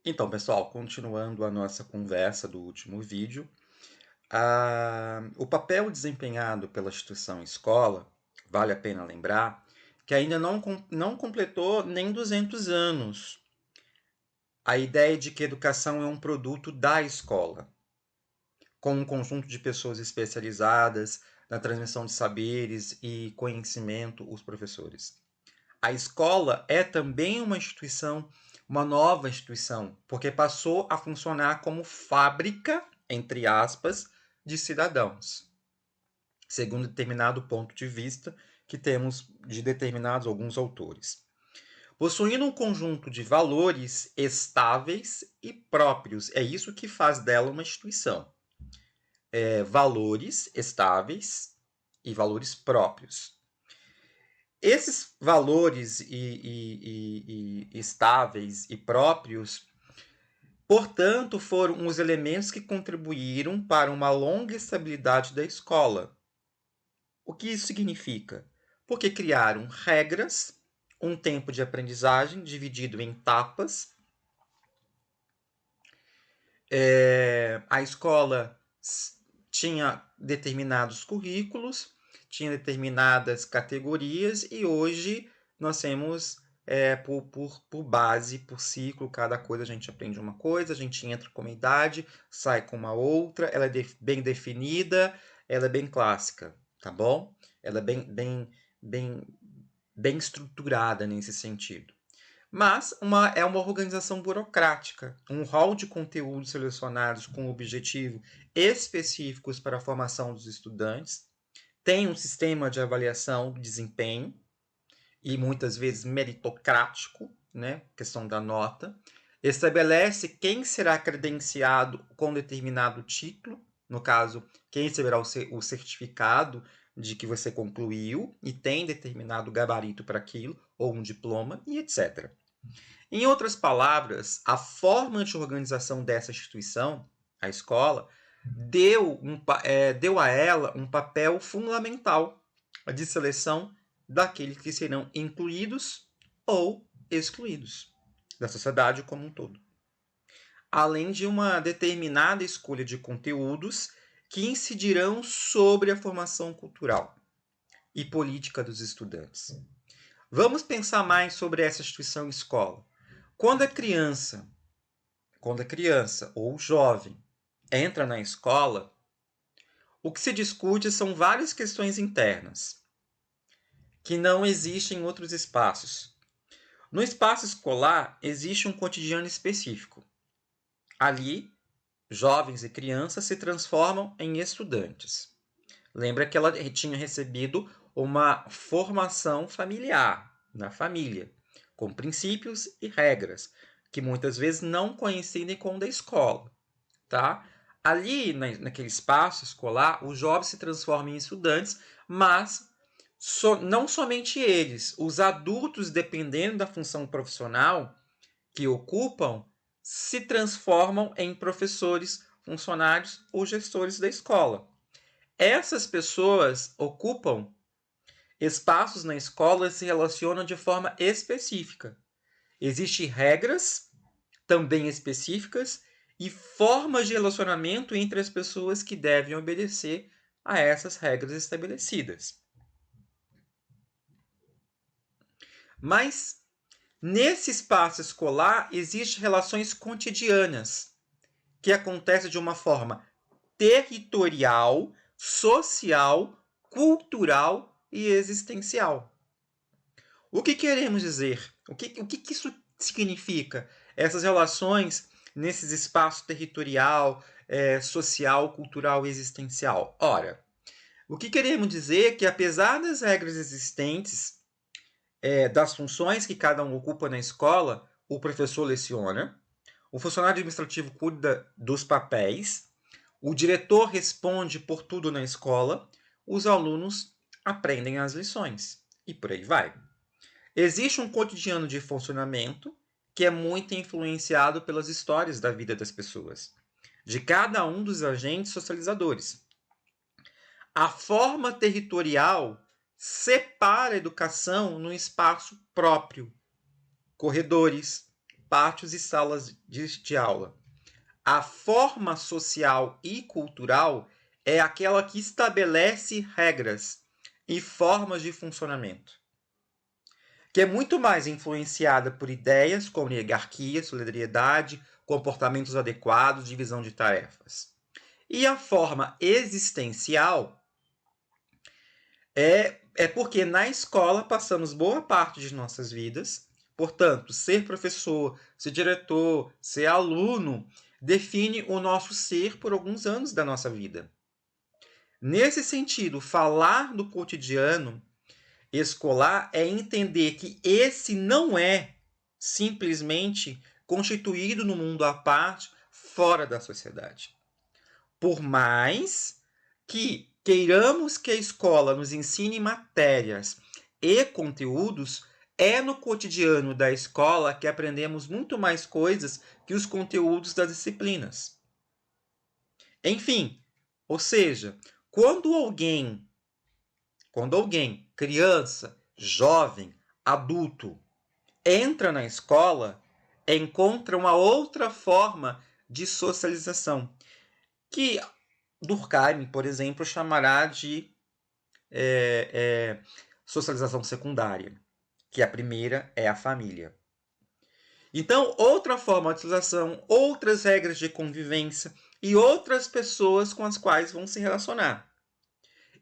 Então, pessoal, continuando a nossa conversa do último vídeo, o papel desempenhado pela instituição escola, vale a pena lembrar, que ainda não completou nem 200 anos. A ideia de que educação é um produto da escola, com um conjunto de pessoas especializadas na transmissão de saberes e conhecimento, os professores. A escola é também uma instituição, uma nova instituição, porque passou a funcionar como fábrica, entre aspas, de cidadãos, segundo determinado ponto de vista que temos de determinados alguns autores. Possuindo um conjunto de valores estáveis e próprios, é isso que faz dela uma instituição. Valores estáveis e valores próprios. Esses valores e estáveis e próprios, portanto, foram os elementos que contribuíram para uma longa estabilidade da escola. O que isso significa? Porque criaram regras, um tempo de aprendizagem dividido em etapas. A escola tinha determinados currículos, tinha determinadas categorias e hoje nós temos por base, por ciclo, cada coisa a gente aprende uma coisa, a gente entra com uma idade, sai com uma outra, ela é bem definida, ela é bem clássica, tá bom? Ela é bem, bem estruturada nesse sentido. Mas é uma organização burocrática, um hall de conteúdos selecionados com objetivo específicos para a formação dos estudantes, tem um sistema de avaliação do desempenho e muitas vezes meritocrático, né, questão da nota, estabelece quem será credenciado com determinado título, no caso, quem receberá o certificado de que você concluiu e tem determinado gabarito para aquilo, ou um diploma, e etc. Em outras palavras, a forma de organização dessa instituição, a escola, deu a ela um papel fundamental de seleção daqueles que serão incluídos ou excluídos da sociedade como um todo. Além de uma determinada escolha de conteúdos que incidirão sobre a formação cultural e política dos estudantes. Vamos pensar mais sobre essa instituição escola. Quando a criança ou jovem entra na escola, o que se discute são várias questões internas que não existem em outros espaços. No espaço escolar existe um cotidiano específico. Ali, jovens e crianças se transformam em estudantes. Lembra que ela tinha recebido uma formação familiar, na família, com princípios e regras, que muitas vezes não coincidem com o da escola. Tá? Ali, naquele espaço escolar, os jovens se transformam em estudantes, mas não somente eles, os adultos, dependendo da função profissional que ocupam, se transformam em professores, funcionários ou gestores da escola. Essas pessoas ocupam espaços na escola e se relacionam de forma específica. Existem regras também específicas e formas de relacionamento entre as pessoas que devem obedecer a essas regras estabelecidas. Mas nesse espaço escolar existem relações cotidianas que acontecem de uma forma territorial, social, cultural e existencial. O que queremos dizer? O que isso significa? Essas relações nesses espaços territorial, social, cultural e existencial. Ora, o que queremos dizer é que apesar das regras existentes, das funções que cada um ocupa na escola, o professor leciona, o funcionário administrativo cuida dos papéis, o diretor responde por tudo na escola, os alunos aprendem as lições e por aí vai. Existe um cotidiano de funcionamento que é muito influenciado pelas histórias da vida das pessoas, de cada um dos agentes socializadores. A forma territorial separa a educação num espaço próprio, corredores, pátios e salas de aula. A forma social e cultural é aquela que estabelece regras e formas de funcionamento, que é muito mais influenciada por ideias como hierarquia, solidariedade, comportamentos adequados, divisão de tarefas. E a forma existencial é porque na escola passamos boa parte de nossas vidas, portanto, ser professor, ser diretor, ser aluno, define o nosso ser por alguns anos da nossa vida. Nesse sentido, falar do cotidiano escolar é entender que esse não é simplesmente constituído no mundo à parte, fora da sociedade. Por mais que queiramos que a escola nos ensine matérias e conteúdos, é no cotidiano da escola que aprendemos muito mais coisas que os conteúdos das disciplinas. Enfim, ou seja, quando alguém, criança, jovem, adulto, entra na escola, encontra uma outra forma de socialização, que Durkheim, por exemplo, chamará de socialização secundária, que a primeira é a família. Então, outra forma de socialização, outras regras de convivência e outras pessoas com as quais vão se relacionar.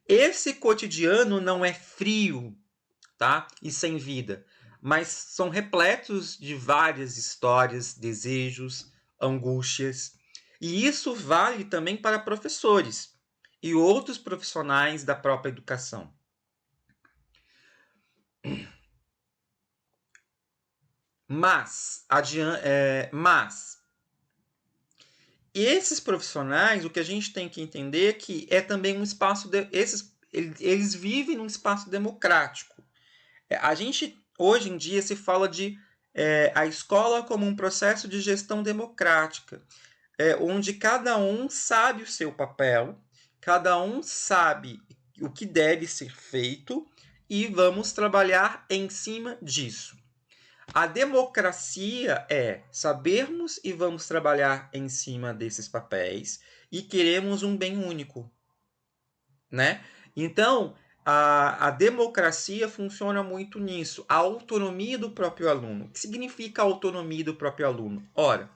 Esse cotidiano não é frio, tá? E sem vida, mas são repletos de várias histórias, desejos, angústias. E isso vale também para professores e outros profissionais da própria educação. Mas esses profissionais, o que a gente tem que entender é que é também um espaço eles vivem num espaço democrático. A gente hoje em dia se fala de a escola como um processo de gestão democrática, onde cada um sabe o seu papel, cada um sabe o que deve ser feito e vamos trabalhar em cima disso. A democracia é sabermos e vamos trabalhar em cima desses papéis e queremos um bem único, né? Então, a democracia funciona muito nisso, a autonomia do próprio aluno. O que significa a autonomia do próprio aluno? Ora,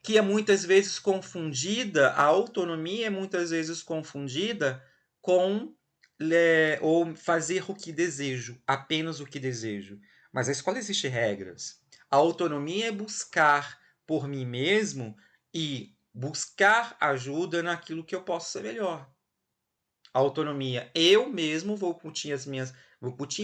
que é muitas vezes confundida, a autonomia é muitas vezes confundida com ou fazer o que desejo, apenas o que desejo. Mas a escola existe regras. A autonomia é buscar por mim mesmo e buscar ajuda naquilo que eu posso ser melhor. A autonomia, eu mesmo vou curtir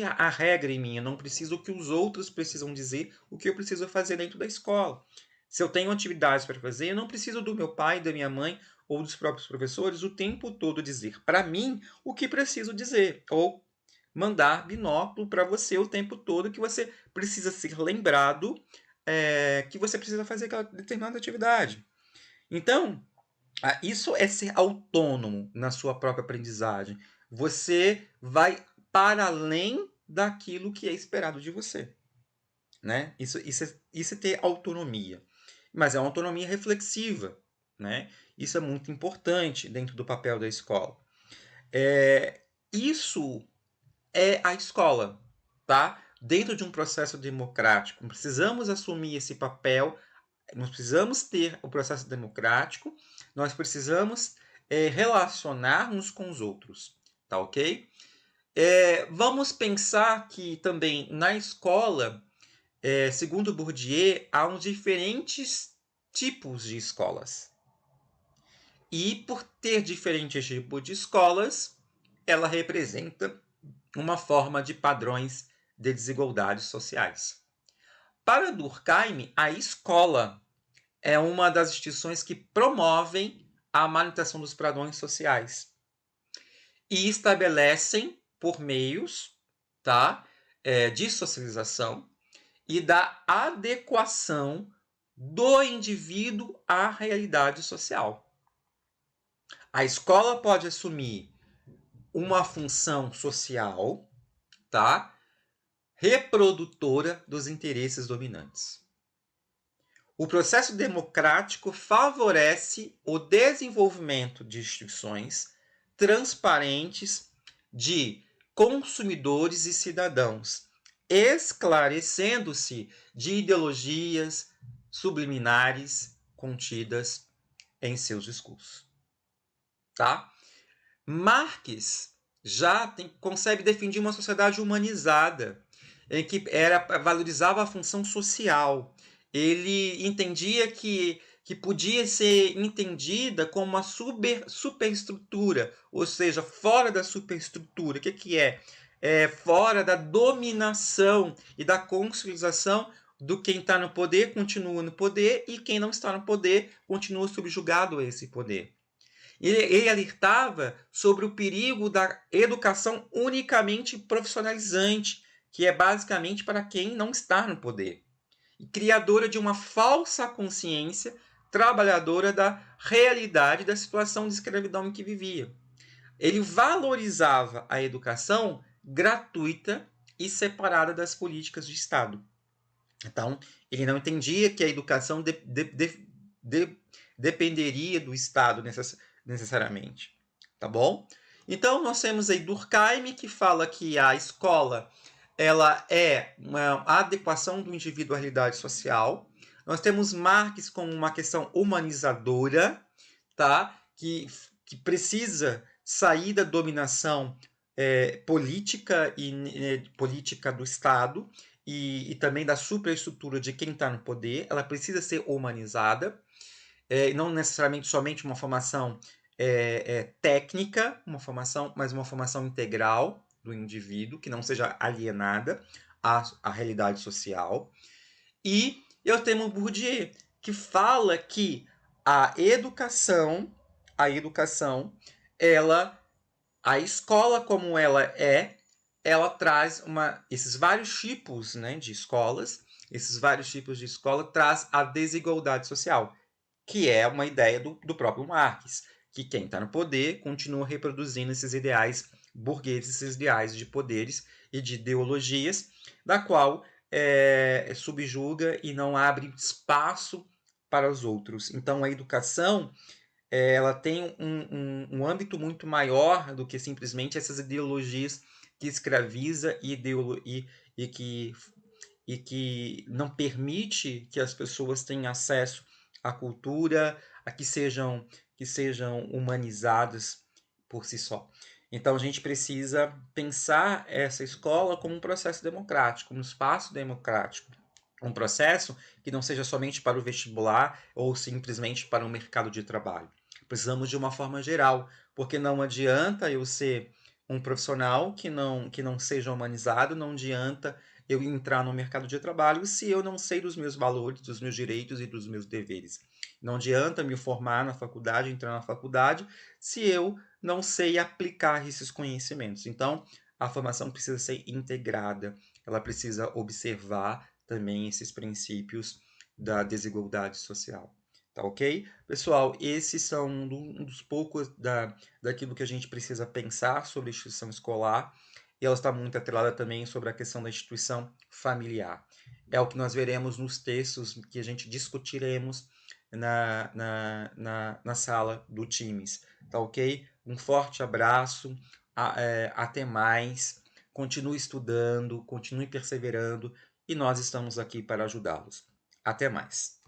a regra em mim, eu não preciso que os outros precisam dizer o que eu preciso fazer dentro da escola. Se eu tenho atividades para fazer, eu não preciso do meu pai, da minha mãe ou dos próprios professores o tempo todo dizer para mim o que preciso dizer, ou mandar binóculo para você o tempo todo que você precisa ser lembrado que você precisa fazer aquela determinada atividade. Então, isso é ser autônomo na sua própria aprendizagem. Você vai para além daquilo que é esperado de você. Né? Isso é ter autonomia. Mas é uma autonomia reflexiva. Né? Isso é muito importante dentro do papel da escola. Isso é a escola, tá? Dentro de um processo democrático. Precisamos assumir esse papel, nós precisamos ter o processo democrático, nós precisamos relacionar uns com os outros, tá ok? Vamos pensar que também na escola, segundo Bourdieu, há uns diferentes tipos de escolas. E por ter diferentes tipos de escolas, ela representa uma forma de padrões de desigualdades sociais. Para Durkheim, a escola é uma das instituições que promovem a manutenção dos padrões sociais e estabelecem por meios, tá, de socialização e da adequação do indivíduo à realidade social. A escola pode assumir uma função social, tá, reprodutora dos interesses dominantes. O processo democrático favorece o desenvolvimento de instituições transparentes de consumidores e cidadãos, esclarecendo-se de ideologias subliminares contidas em seus discursos. Tá? Marx já consegue definir uma sociedade humanizada, em que valorizava a função social. Ele entendia que podia ser entendida como uma superestrutura, ou seja, fora da superestrutura. O que é? É fora da dominação e da consolidação do quem está no poder continua no poder e quem não está no poder continua subjugado a esse poder. Ele alertava sobre o perigo da educação unicamente profissionalizante, que é basicamente para quem não está no poder, e criadora de uma falsa consciência trabalhadora da realidade da situação de escravidão em que vivia. Ele valorizava a educação gratuita e separada das políticas de Estado. Então, ele não entendia que a educação dependeria do Estado necessariamente. Tá bom? Então, nós temos aí Durkheim, que fala que a escola ela é uma adequação do indivíduo à realidade social. Nós temos Marx como uma questão humanizadora, tá? que precisa sair da dominação política e política do Estado e também da superestrutura de quem está no poder. Ela precisa ser humanizada, não necessariamente somente uma formação técnica, mas uma formação integral do indivíduo, que não seja alienada à realidade social. E eu tenho Bourdieu, que fala que a educação, a escola como ela traz esses vários tipos, né, de escolas, esses vários tipos de escola traz a desigualdade social, que é uma ideia do próprio Marx, que quem está no poder continua reproduzindo esses ideais burgueses, esses ideais de poderes e de ideologias, da qual subjuga e não abre espaço para os outros. Então, a educação ela tem um âmbito muito maior do que simplesmente essas ideologias que escraviza e que não permite que as pessoas tenham acesso à cultura, a que sejam humanizadas por si só. Então a gente precisa pensar essa escola como um processo democrático, um espaço democrático, um processo que não seja somente para o vestibular ou simplesmente para o mercado de trabalho. Precisamos de uma forma geral, porque não adianta eu ser um profissional que não seja humanizado, não adianta eu entrar no mercado de trabalho se eu não sei dos meus valores, dos meus direitos e dos meus deveres. Não adianta me formar na faculdade, entrar na faculdade, se eu não sei aplicar esses conhecimentos. Então, a formação precisa ser integrada, ela precisa observar também esses princípios da desigualdade social. Tá ok? Pessoal, esses são um dos poucos daquilo que a gente precisa pensar sobre a instituição escolar, e ela está muito atrelada também sobre a questão da instituição familiar. É o que nós veremos nos textos que a gente discutiremos na sala do Times. Tá ok? Um forte abraço, até mais, continue estudando, continue perseverando, e nós estamos aqui para ajudá-los. Até mais.